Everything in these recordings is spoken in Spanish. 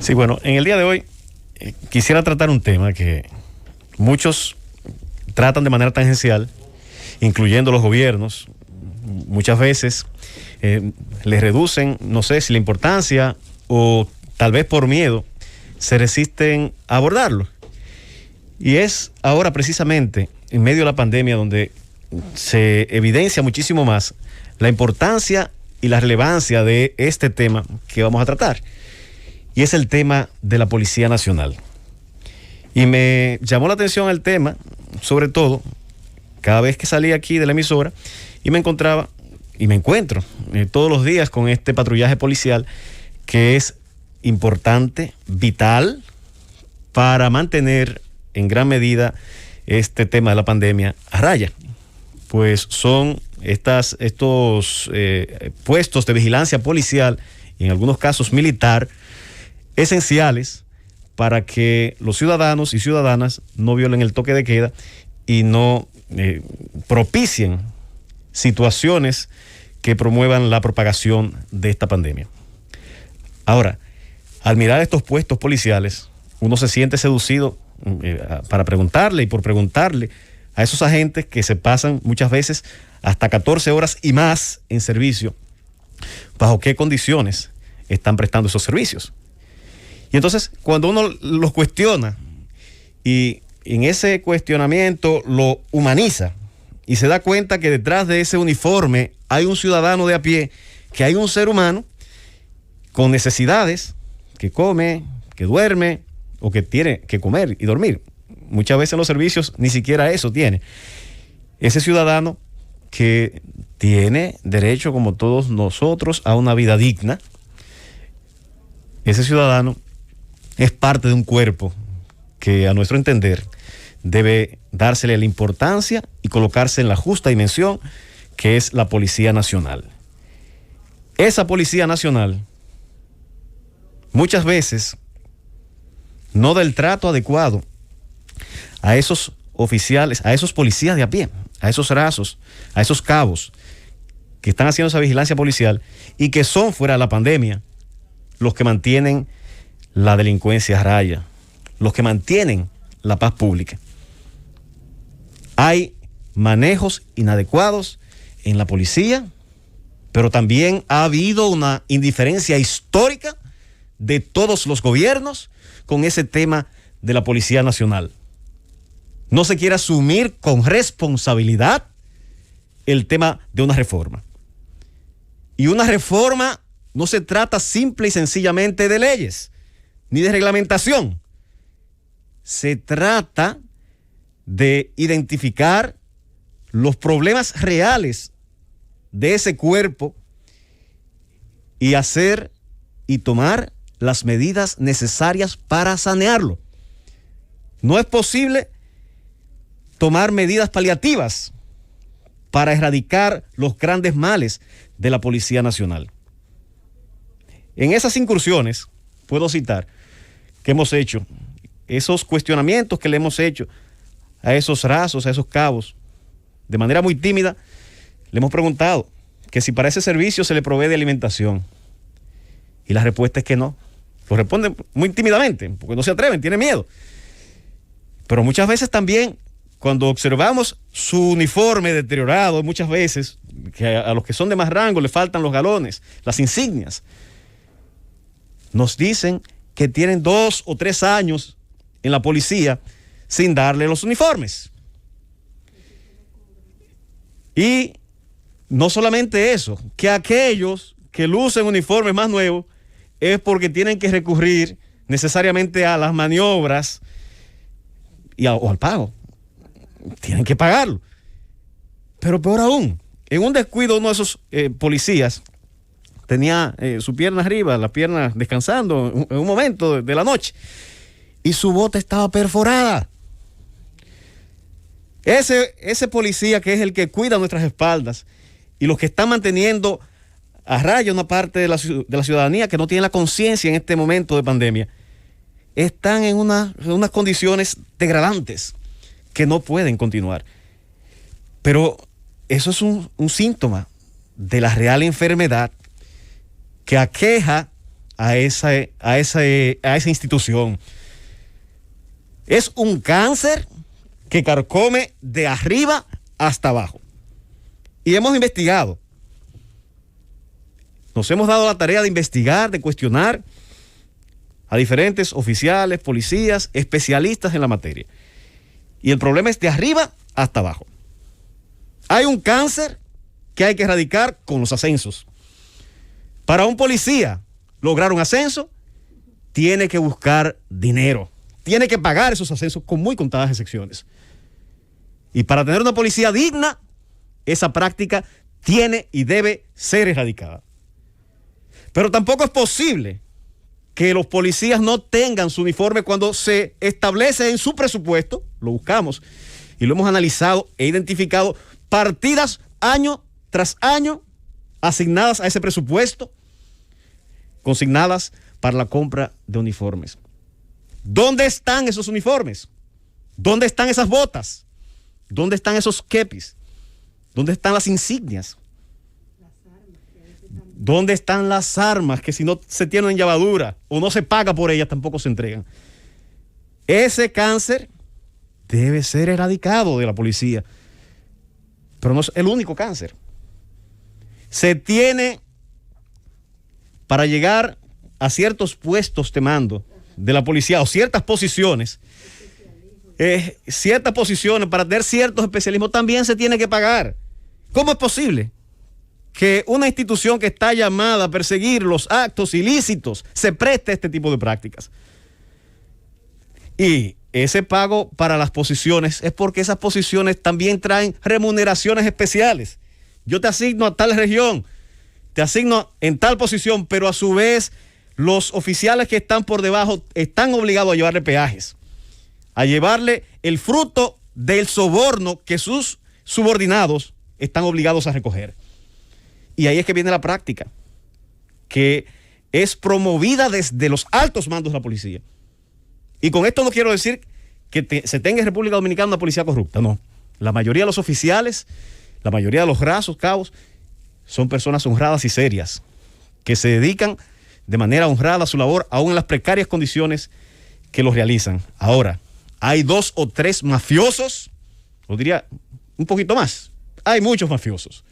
Sí, bueno, en el día de hoy quisiera tratar un tema que muchos tratan de manera tangencial, incluyendo los gobiernos. Muchas veces les reducen, no sé si la importancia o tal vez por miedo, se resisten a abordarlo. Y es ahora precisamente en medio de la pandemia donde se evidencia muchísimo más la importancia y la relevancia de este tema que vamos a tratar. Y es el tema de la Policía Nacional. Y me llamó la atención el tema, sobre todo, cada vez que salí aquí de la emisora y me encontraba, y me encuentro todos los días con este patrullaje policial que es importante, vital, para mantener en gran medida este tema de la pandemia a raya. Pues son estos puestos de vigilancia policial y en algunos casos militar esenciales para que los ciudadanos y ciudadanas no violen el toque de queda y no propicien situaciones que promuevan la propagación de esta pandemia. Ahora, al mirar estos puestos policiales, uno se siente seducido para preguntarle y por preguntarle a esos agentes que se pasan muchas veces hasta 14 horas y más en servicio, bajo qué condiciones están prestando esos servicios. Y entonces, cuando uno los cuestiona y en ese cuestionamiento lo humaniza y se da cuenta que detrás de ese uniforme hay un ciudadano de a pie, que hay un ser humano con necesidades, que come, que duerme o que tiene que comer y dormir. Muchas veces en los servicios ni siquiera eso tiene. Ese ciudadano que tiene derecho, como todos nosotros, a una vida digna. Ese ciudadano es parte de un cuerpo que, a nuestro entender, debe dársele la importancia y colocarse en la justa dimensión que es la Policía Nacional. Esa Policía Nacional muchas veces no da el trato adecuado a esos oficiales, a esos policías de a pie, a esos rasos, a esos cabos que están haciendo esa vigilancia policial y que son, fuera de la pandemia, los que mantienen la delincuencia a raya, los que mantienen la paz pública. Hay manejos inadecuados en la policía, pero también ha habido una indiferencia histórica de todos los gobiernos con ese tema de la Policía Nacional. No se quiere asumir con responsabilidad el tema de una reforma. Y una reforma no se trata simple y sencillamente de leyes, ni de reglamentación. Se trata de identificar los problemas reales de ese cuerpo y hacer y tomar las medidas necesarias para sanearlo. No es posible tomar medidas paliativas para erradicar los grandes males de la Policía Nacional. En esas incursiones, puedo citar, que hemos hecho, esos cuestionamientos que le hemos hecho a esos rasos, a esos cabos, de manera muy tímida, le hemos preguntado que si para ese servicio se le provee de alimentación. Y la respuesta es que no. Lo responden muy tímidamente, porque no se atreven, tienen miedo. Pero muchas veces también, cuando observamos su uniforme deteriorado, muchas veces, que a los que son de más rango le faltan los galones, las insignias, nos dicen que tienen 2 o 3 años en la policía sin darle los uniformes. Y no solamente eso, que aquellos que lucen uniformes más nuevos es porque tienen que recurrir necesariamente a las maniobras o al pago. Tienen que pagarlo. Pero peor aún, en un descuido uno de esos policías tenía su pierna arriba, la pierna descansando en un momento de la noche, y su bota estaba perforada. Ese policía, que es el que cuida nuestras espaldas y los que están manteniendo a raya una parte de la ciudadanía que no tiene la conciencia en este momento de pandemia, están en unas condiciones degradantes que no pueden continuar. Pero eso es un síntoma de la real enfermedad que aqueja a esa institución. Es un cáncer que carcome de arriba hasta abajo. Y hemos investigado. Nos hemos dado la tarea de investigar, de cuestionar a diferentes oficiales, policías, especialistas en la materia. Y el problema es de arriba hasta abajo. Hay un cáncer que hay que erradicar con los ascensos. Para un policía lograr un ascenso, tiene que buscar dinero. Tiene que pagar esos ascensos con muy contadas excepciones. Y para tener una policía digna, esa práctica tiene y debe ser erradicada. Pero tampoco es posible que los policías no tengan su uniforme cuando se establece en su presupuesto, lo buscamos y lo hemos analizado e identificado, partidas año tras año asignadas a ese presupuesto, consignadas para la compra de uniformes. ¿Dónde están esos uniformes? ¿Dónde están esas botas? ¿Dónde están esos kepis? ¿Dónde están las insignias? ¿Dónde están las armas que si no se tienen en llavadura o no se paga por ellas tampoco se entregan? Ese cáncer debe ser erradicado de la policía, pero no es el único cáncer. Se tiene, para llegar a ciertos puestos de mando de la policía o ciertas posiciones, para tener ciertos especialismos también se tiene que pagar. ¿Cómo es posible que una institución que está llamada a perseguir los actos ilícitos se preste a este tipo de prácticas? Y ese pago para las posiciones es porque esas posiciones también traen remuneraciones especiales. Yo te asigno a tal región, te asigno en tal posición, pero a su vez los oficiales que están por debajo están obligados a llevarle peajes, a llevarle el fruto del soborno que sus subordinados están obligados a recoger. Y ahí es que viene la práctica, que es promovida desde los altos mandos de la policía. Y con esto no quiero decir que se tenga en República Dominicana una policía corrupta, no. La mayoría de los oficiales, la mayoría de los rasos, cabos, son personas honradas y serias, que se dedican de manera honrada a su labor, aún en las precarias condiciones que los realizan. Ahora, hay 2 o 3 mafiosos, o diría un poquito más, hay muchos mafiosos.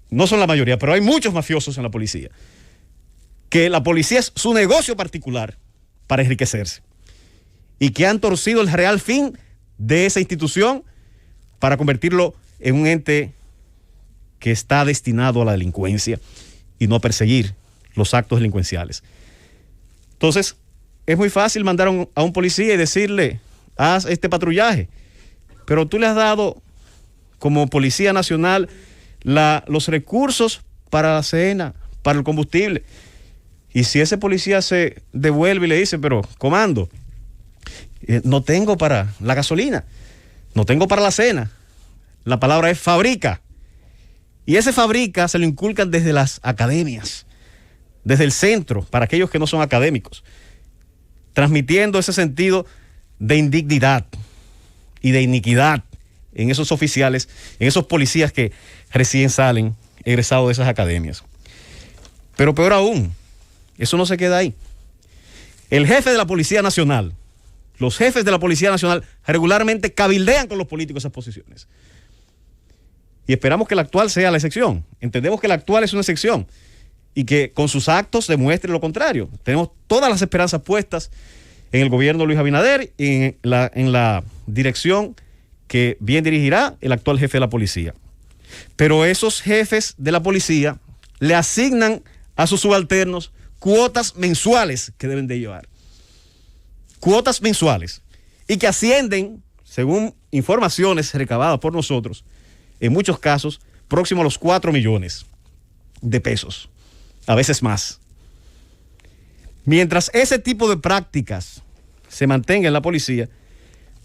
No son la mayoría, pero hay muchos mafiosos en la policía. Que la policía es su negocio particular para enriquecerse. Y que han torcido el real fin de esa institución para convertirlo en un ente que está destinado a la delincuencia y no a perseguir los actos delincuenciales. Entonces, es muy fácil mandar a un policía y decirle, haz este patrullaje. Pero tú le has dado, como Policía Nacional, los recursos para la cena, para el combustible. Y si ese policía se devuelve y le dice, pero comando, no tengo para la gasolina, no tengo para la cena, la palabra es fabrica. Y ese fabrica se lo inculcan desde las academias, desde el centro, para aquellos que no son académicos, transmitiendo ese sentido de indignidad y de iniquidad en esos oficiales, en esos policías que recién salen egresados de esas academias. Pero peor aún, eso no se queda ahí. El jefe de la Policía Nacional, los jefes de la Policía Nacional regularmente cabildean con los políticos esas posiciones. Y esperamos que el actual sea la excepción. Entendemos que el actual es una excepción y que con sus actos demuestre lo contrario. Tenemos todas las esperanzas puestas en el gobierno de Luis Abinader y en la dirección que bien dirigirá el actual jefe de la policía. Pero esos jefes de la policía le asignan a sus subalternos cuotas mensuales que deben de llevar. Cuotas mensuales. Y que ascienden, según informaciones recabadas por nosotros, en muchos casos, próximo a los 4 millones de pesos. A veces más. Mientras ese tipo de prácticas se mantenga en la policía,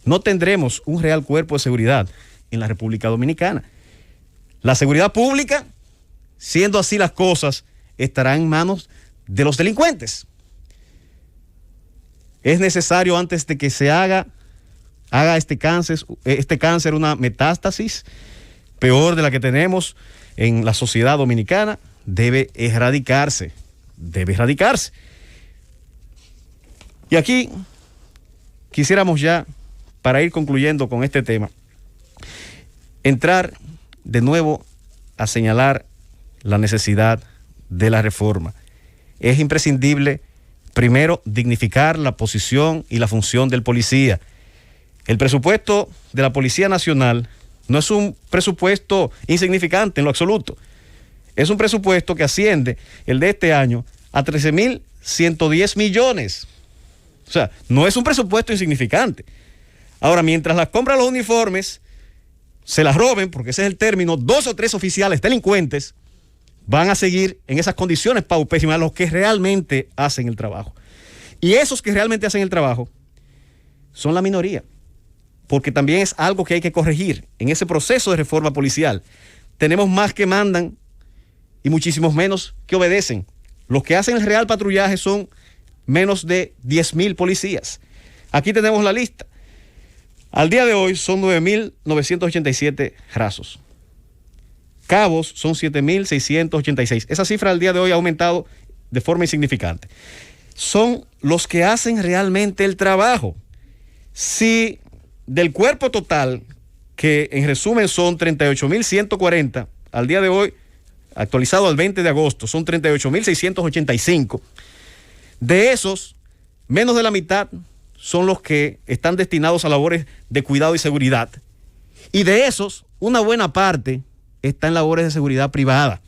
no tendremos un real cuerpo de seguridad en la República Dominicana. La seguridad pública, siendo así las cosas, estará en manos de los delincuentes. Es necesario, antes de que se haga este cáncer una metástasis peor de la que tenemos en la sociedad dominicana, debe erradicarse. Y aquí quisiéramos ya, para ir concluyendo con este tema, entrar de nuevo a señalar la necesidad de la reforma. Es imprescindible, primero, dignificar la posición y la función del policía. El presupuesto de la Policía Nacional no es un presupuesto insignificante en lo absoluto. Es un presupuesto que asciende, el de este año, a 13.110 millones. O sea, no es un presupuesto insignificante. Ahora, mientras las compras de los uniformes se las roben, porque ese es el término, 2 o 3 oficiales delincuentes van a seguir en esas condiciones paupérrimas los que realmente hacen el trabajo. Y esos que realmente hacen el trabajo son la minoría, porque también es algo que hay que corregir. En ese proceso de reforma policial tenemos más que mandan y muchísimos menos que obedecen. Los que hacen el real patrullaje son menos de 10.000 policías. Aquí tenemos la lista. Al día de hoy son 9.987 rasos. Cabos son 7.686. Esa cifra al día de hoy ha aumentado de forma insignificante. Son los que hacen realmente el trabajo. Si del cuerpo total, que en resumen son 38.140, al día de hoy, actualizado al 20 de agosto, son 38.685. De esos, menos de la mitad son los que están destinados a labores de cuidado y seguridad. Y de esos, una buena parte está en labores de seguridad privada,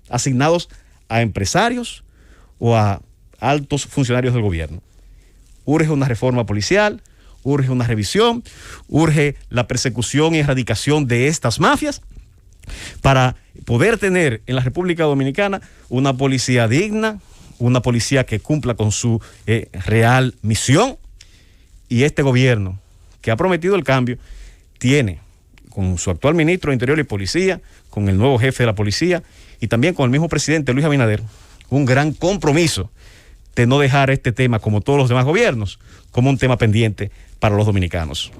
asignados a empresarios o a altos funcionarios del gobierno. Urge una reforma policial, urge una revisión, urge la persecución y erradicación de estas mafias para poder tener en la República Dominicana una policía digna, una policía que cumpla con su real misión. Y este gobierno, que ha prometido el cambio, tiene con su actual ministro de Interior y Policía, con el nuevo jefe de la policía y también con el mismo presidente Luis Abinader, un gran compromiso de no dejar este tema, como todos los demás gobiernos, como un tema pendiente para los dominicanos.